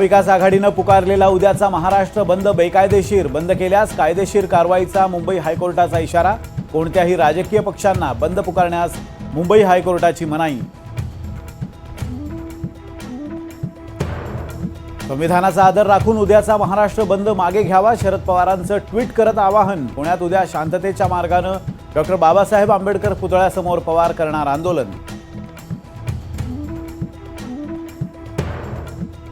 विकास आघाडीनं पुकारलेला उद्याचा महाराष्ट्र बंद बेकायदेशीर, बंद केल्यास कायदेशीर कारवाईचा मुंबई हायकोर्टाचा इशारा। कोणत्याही राजकीय पक्षांना बंद पुकारण्यास मुंबई हायकोर्टाची मनाई। संविधानाचा आदर राखून उद्याचा महाराष्ट्र बंद मागे घ्यावा, शरद पवारांचं ट्विट करत आवाहन। पुण्यात उद्या शांततेच्या मार्गानं डॉक्टर बाबासाहेब आंबेडकर पुतळ्यासमोर पवार करणार आंदोलन।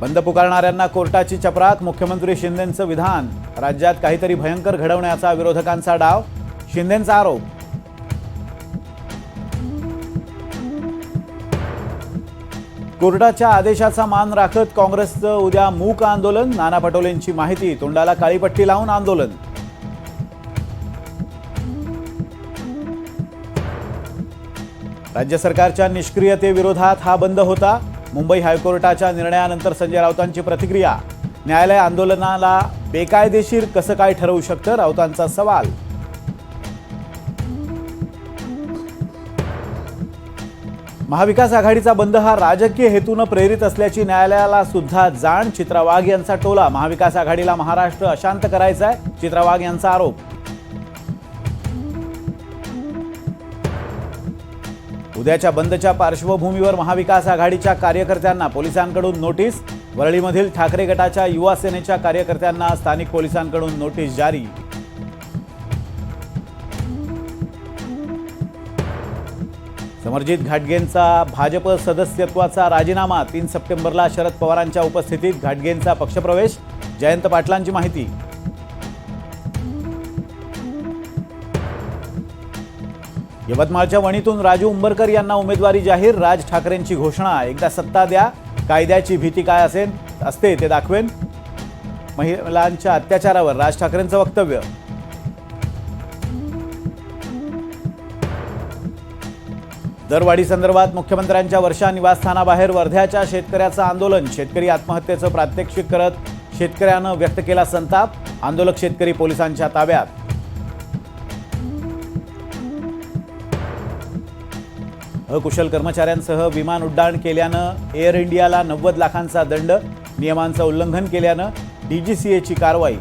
बंद पुकारणाऱ्यांना कोर्टाची चपराक, मुख्यमंत्री शिंदेंचं विधान। राज्यात काहीतरी भयंकर घडवण्याचा विरोधकांचा डाव, शिंदेंचा आरोप। कोर्टाच्या आदेशाचा मान राखत काँग्रेसचं उद्या मूक आंदोलन। नाना पटोलेंची माहिती, तोंडाला काळीपट्टी लावून आंदोलन। राज्य सरकारच्या निष्क्रियतेविरोधात हा बंद होता। मुंबई हायकोर्टाच्या निर्णयानंतर संजय राऊतांची प्रतिक्रिया, न्यायालय आंदोलनाला बेकायदेशीर कसं काय ठरवू शकतं, राऊतांचा सवाल। महाविकास आघाडीचा बंद हा राजकीय हेतूनं प्रेरित असल्याची न्यायालयाला सुद्धा जाण, चित्रा वाघ यांचा टोला। महाविकास आघाडीला महाराष्ट्र अशांत करायचा आहे, चित्रा वाघ यांचा आरोप। उद्याच्या बंदच्या पार्श्वभूमीवर महाविकास आघाडीच्या कार्यकर्त्यांना पोलिसांकडून नोटीस। वरळीमधील ठाकरे गटाच्या युवा सेनेच्या कार्यकर्त्यांना स्थानिक पोलिसांकडून नोटीस जारी। समरजित घाटगेंचा भाजप सदस्यत्वाचा राजीनामा, 3 सप्टेंबरला शरद पवारांच्या उपस्थितीत घाटगेंचा पक्षप्रवेश। जयंत पाटलांची माहिती। यवतमाळच्या वणीतून राजू उंबरकर यांना उमेदवारी जाहीर। राज ठाकरेंची घोषणा, एकदा सत्ता द्या, कायद्याची भीती काय असते ते दाखवेन। महिलांच्या अत्याचारावर राज ठाकरेंचं वक्तव्य। दरवाढी संदर्भात मुख्यमंत्र्यांच्या वर्षा निवासस्थानाबाहेर वर्ध्याच्या शेतकऱ्याचं आंदोलन। शेतकरी आत्महत्येचं प्रात्यक्षिक करत शेतकऱ्यानं व्यक्त केला संताप। आंदोलक शेतकरी पोलिसांच्या ताब्यात। अकुशल कर्मचाऱ्यांसह विमान उड्डाण केल्यानं एअर इंडियाला 90 लाखांचा दंड। नियमांचं उल्लंघन केल्यानं डीजीसीएची कारवाई।